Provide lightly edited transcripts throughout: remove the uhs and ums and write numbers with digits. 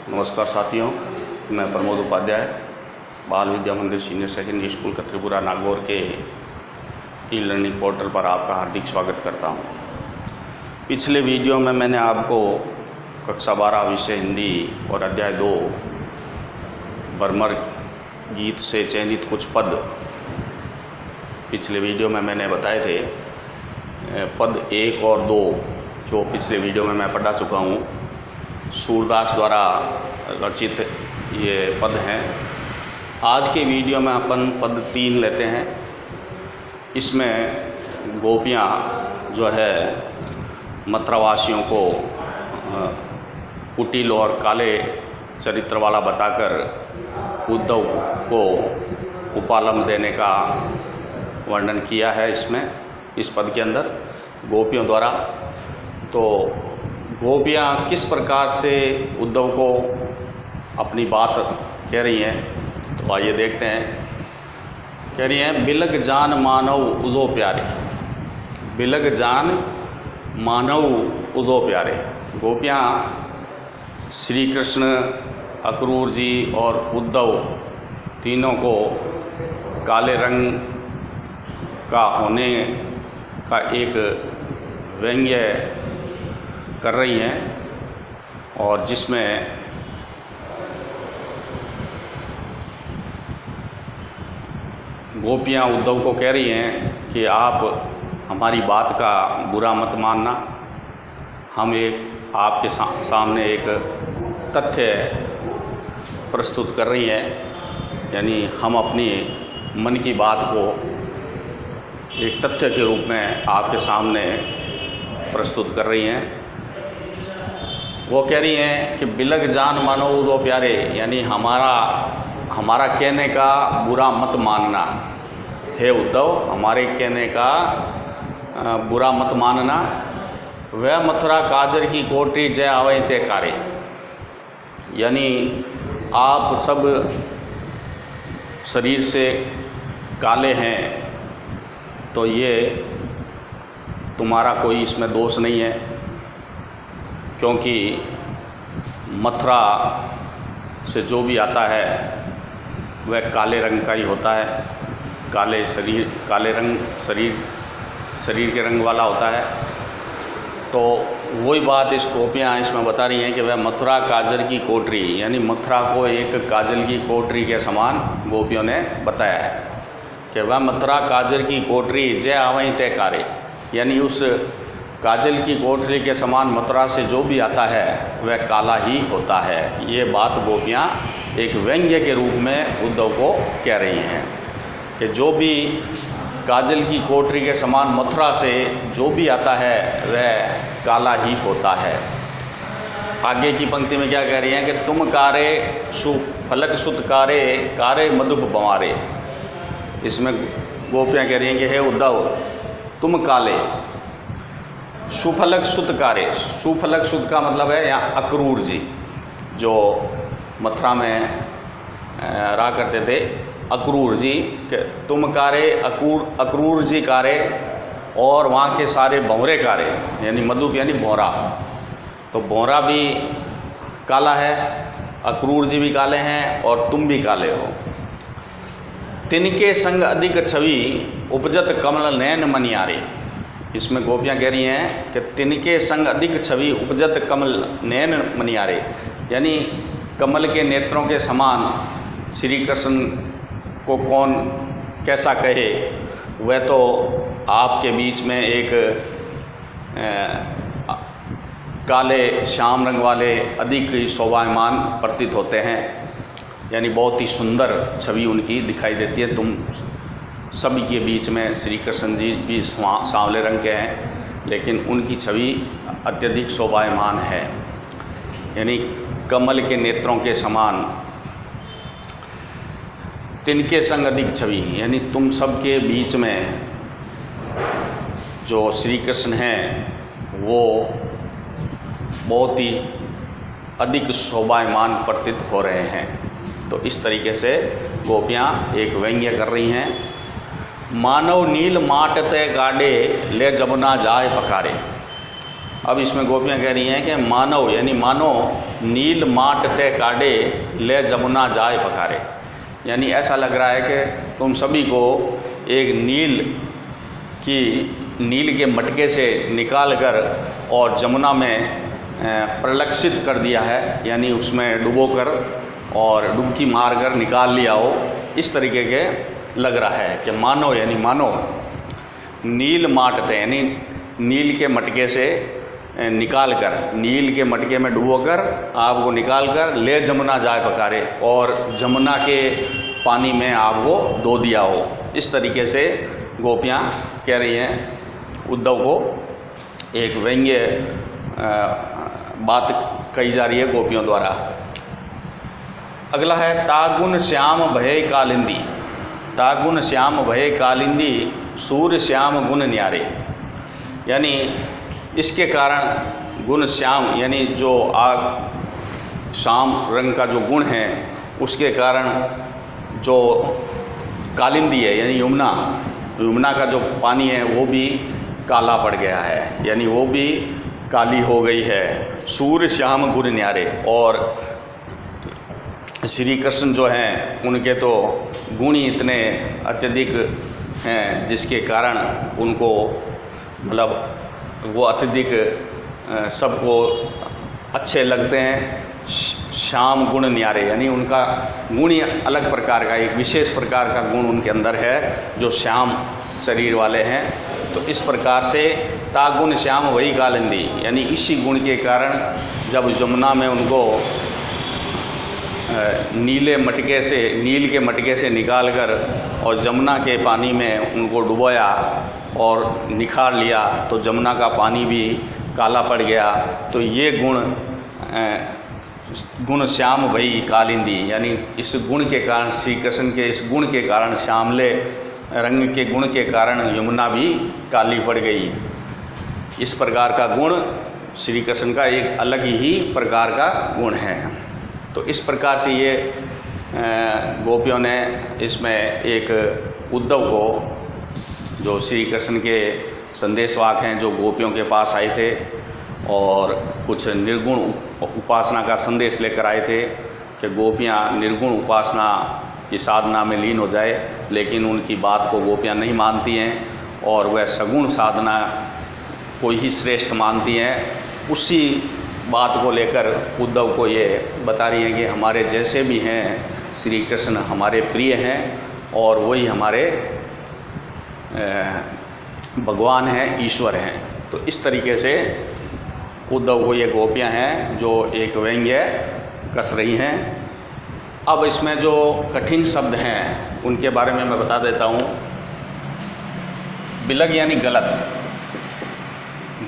नमस्कार साथियों, मैं प्रमोद उपाध्याय बाल विद्या मंदिर सीनियर सेकेंडरी स्कूल का त्रिपुरा नागौर के ई लर्निंग पोर्टल पर आपका हार्दिक स्वागत करता हूं। पिछले वीडियो में मैंने आपको कक्षा 12 विषय हिंदी और अध्याय 2 बर्मर गीत से चयनित कुछ पद पिछले वीडियो में मैंने बताए थे। पद 1 और 2 जो पिछले वीडियो में मैं पढ़ा चुका हूँ, सूरदास द्वारा रचित ये पद हैं। आज के वीडियो में अपन पद 3 लेते हैं। इसमें गोपियाँ जो है मथुरावासियों को कुटिल और काले चरित्र वाला बताकर उद्धव को उपालम देने का वर्णन किया है इसमें, इस पद के अंदर गोपियों द्वारा। तो गोपियाँ किस प्रकार से उद्धव को अपनी बात कह रही हैं, तो आइए देखते हैं। कह रही हैं, बिलग जान मानव उदो प्यारे, बिलग जान मानव उदो प्यारे। गोपियाँ श्री कृष्ण, अक्रूर जी और उद्धव तीनों को काले रंग का होने का एक व्यंग्य कर रही हैं, और जिसमें गोपियाँ उद्धव को कह रही हैं कि आप हमारी बात का बुरा मत मानना। हम एक आपके सामने एक तथ्य प्रस्तुत कर रही हैं, यानी हम अपनी मन की बात को एक तथ्य के रूप में आपके सामने प्रस्तुत कर रही हैं। वो कह रही हैं कि बिलग जान मानो उदो प्यारे, यानी हमारा कहने का बुरा मत मानना। हे उद्धव, हमारे कहने का बुरा मत मानना। वह मथुरा काजर की कोटरी जय आवे ते कारे, यानी आप सब शरीर से काले हैं, तो ये तुम्हारा कोई इसमें दोष नहीं है, क्योंकि मथुरा से जो भी आता है वह काले रंग का ही होता है। काले शरीर, काले रंग शरीर के रंग वाला होता है। तो वही बात इस गोपियाँ इसमें बता रही हैं कि वह मथुरा काजल की कोटरी, यानी मथुरा को एक काजल की कोटरी के समान गोपियों ने बताया है कि वह मथुरा काजल की कोटरी जय आवई तय कारे, यानी उस काजल की कोठरी के समान मथुरा से जो भी आता है वह काला ही होता है। ये बात गोपियाँ एक व्यंग्य के रूप में उद्धव को कह रही हैं कि जो भी काजल की कोठरी के समान मथुरा से जो भी आता है वह काला ही होता है। आगे की पंक्ति में क्या कह रही हैं कि तुम कारे फलक सुत कारे कारे मधुप बंवारे। इसमें गोपियाँ कह रही हैं कि हे उद्धव, तुम काले, सुफलक सुत कारे। सुफलक सुत का मतलब है यहाँ अक्रूर जी, जो मथुरा में रहा करते थे। अक्रूर जी, तुम कारे, अक्रूर जी कारे, और वहाँ के सारे भंवरे कारे, यानी मधुप यानी भौरा। तो भौरा भी काला है, अक्रूर जी भी काले हैं, और तुम भी काले हो। तिनके संग अधिक छवि उपजत कमल नयन मनियारे। इसमें गोपियाँ कह रही हैं कि तिनके संग अधिक छवि उपजत कमल नयन मनियारे, यानी कमल के नेत्रों के समान श्री कृष्ण को कौन कैसा कहे। वह तो आपके बीच में एक काले श्याम रंग वाले अधिक ही शोभायमान प्रतीत होते हैं, यानी बहुत ही सुंदर छवि उनकी दिखाई देती है। तुम सभी के बीच में श्री कृष्ण जी भी सांवले रंग के हैं, लेकिन उनकी छवि अत्यधिक शोभायमान है, यानी कमल के नेत्रों के समान। तिनके संग अधिक छवि, यानी तुम सबके बीच में जो श्री कृष्ण हैं वो बहुत ही अधिक शोभायमान प्रतीत हो रहे हैं। तो इस तरीके से गोपियाँ एक व्यंग्य कर रही हैं। मानव नील माट ते गाडे ले जमुना जाए पकारे, अब इसमें गोपियाँ कह रही हैं कि मानव यानी मानो नील माट ते काढ़े ले जमुना जाए पकारे, यानी ऐसा लग रहा है कि तुम सभी को एक नील के मटके से निकाल कर और जमुना में प्रलक्षित कर दिया है, यानी उसमें डुबोकर और डुबकी मारकर निकाल लिया हो, इस तरीके के लग रहा है कि मानो यानी मानो नील माटते यानी नील के मटके से निकाल कर, नील के मटके में डुबोकर आपको निकाल कर ले जमुना जाए पकारे और जमुना के पानी में आपको धो दिया हो। इस तरीके से गोपियाँ कह रही हैं उद्धव को, एक व्यंग्य बात कही जा रही है गोपियों द्वारा। अगला है तागुन श्याम भय कालिंदी, तागुन श्याम भय कालिंदी सूर्य श्याम गुण न्यारे, यानी इसके कारण गुण श्याम यानी जो आग श्याम रंग का जो गुण है उसके कारण जो कालिंदी है यानी यमुना का जो पानी है वो भी काला पड़ गया है, यानी वो भी काली हो गई है। सूर्य श्याम गुण न्यारे, और श्री कृष्ण जो हैं उनके तो गुण ही इतने अत्यधिक हैं जिसके कारण उनको मतलब वो अत्यधिक सबको अच्छे लगते हैं। श्याम गुण न्यारे यानी उनका गुण ही अलग प्रकार का, एक विशेष प्रकार का गुण उनके अंदर है जो श्याम शरीर वाले हैं। तो इस प्रकार से तागुन श्याम वही कालिंदी, यानी इसी गुण के कारण जब यमुना में उनको नील के मटके से निकालकर और जमुना के पानी में उनको डुबोया और निखार लिया तो जमुना का पानी भी काला पड़ गया। तो ये गुण श्याम भई कालिंदी, यानी इस गुण के कारण, श्री कृष्ण के इस गुण के कारण, श्यामले रंग के गुण के कारण यमुना भी काली पड़ गई। इस प्रकार का गुण श्री कृष्ण का एक अलग ही प्रकार का गुण है। तो इस प्रकार से ये गोपियों ने इसमें एक उद्धव को, जो श्री कृष्ण के संदेशवाहक हैं, जो गोपियों के पास आए थे और कुछ निर्गुण उपासना का संदेश लेकर आए थे कि गोपियाँ निर्गुण उपासना की साधना में लीन हो जाए, लेकिन उनकी बात को गोपियाँ नहीं मानती हैं और वह सगुण साधना को ही श्रेष्ठ मानती हैं। उसी बात को लेकर उद्धव को ये बता रही हैं कि हमारे जैसे भी हैं श्री कृष्ण हमारे प्रिय हैं और वही हमारे भगवान हैं, ईश्वर हैं। तो इस तरीके से उद्धव को ये गोपियाँ हैं जो एक व्यंग्य कस रही हैं। अब इसमें जो कठिन शब्द हैं उनके बारे में मैं बता देता हूँ। बिलग यानी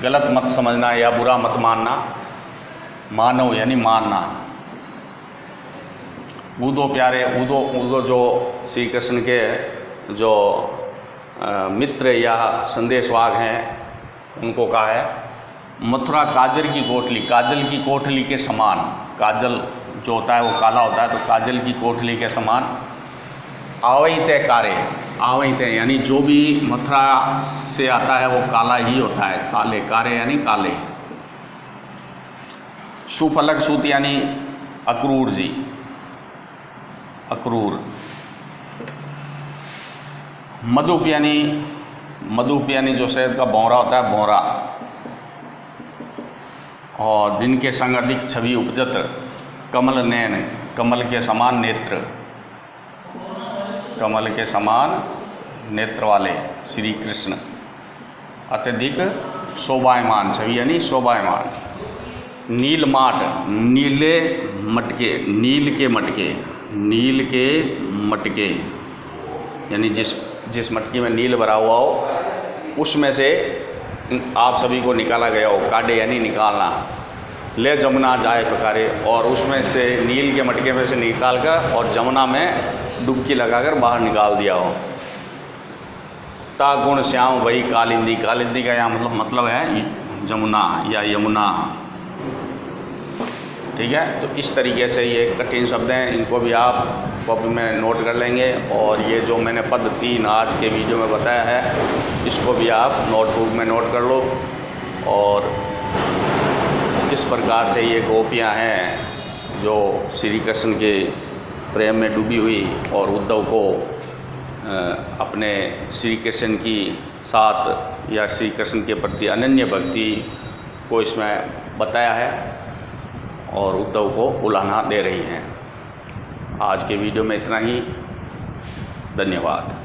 गलत मत समझना या बुरा मत मानना। मानव यानी मानना। ऊदो प्यारे, ऊदो जो श्री कृष्ण के जो मित्र या संदेशवाहक हैं उनको कहा है मथुरा काजल की कोठली के समान। काजल जो होता है वो काला होता है, तो काजल की कोठली के समान। आवई तय कारे, आवई तय यानी जो भी मथुरा से आता है वो काला ही होता है। काले, कारे यानी काले। सुफलक सूत यानी अक्रूर जी, अक्रूर। मधुप यानी जो शहद का भौरा होता है, भौरा। और दिन के संग अधिक छवि उपजत, कमल नैन, कमल के समान नेत्र, कमल के समान नेत्र वाले श्री कृष्ण। अत्यधिक शोभायमान, छवि यानी शोभायमान। नीलमाट, नीले मटके, नील के मटके यानी जिस मटकी में नील भरा हुआ हो उसमें से आप सभी को निकाला गया हो। काढ़े यानी निकालना। ले जमुना जाए पकारे, और उसमें से नील के मटके में से निकाल कर और जमुना में डुबकी लगाकर बाहर निकाल दिया हो। तागुण श्याम वही कालिंदी, कालिंदी का यहाँ मतलब है जमुना या यमुना। ठीक है, तो इस तरीके से ये कठिन शब्द हैं, इनको भी आप कॉपी में नोट कर लेंगे। और ये जो मैंने पद 3 आज के वीडियो में बताया है इसको भी आप नोटबुक में नोट कर लो। और किस प्रकार से ये गोपियाँ हैं जो श्री कृष्ण के प्रेम में डूबी हुई और उद्धव को अपने श्री कृष्ण की साथ या श्री कृष्ण के प्रति अनन्य भक्ति को इसमें बताया है और उद्धव को उलाहना दे रही हैं। आज के वीडियो में इतना ही। धन्यवाद।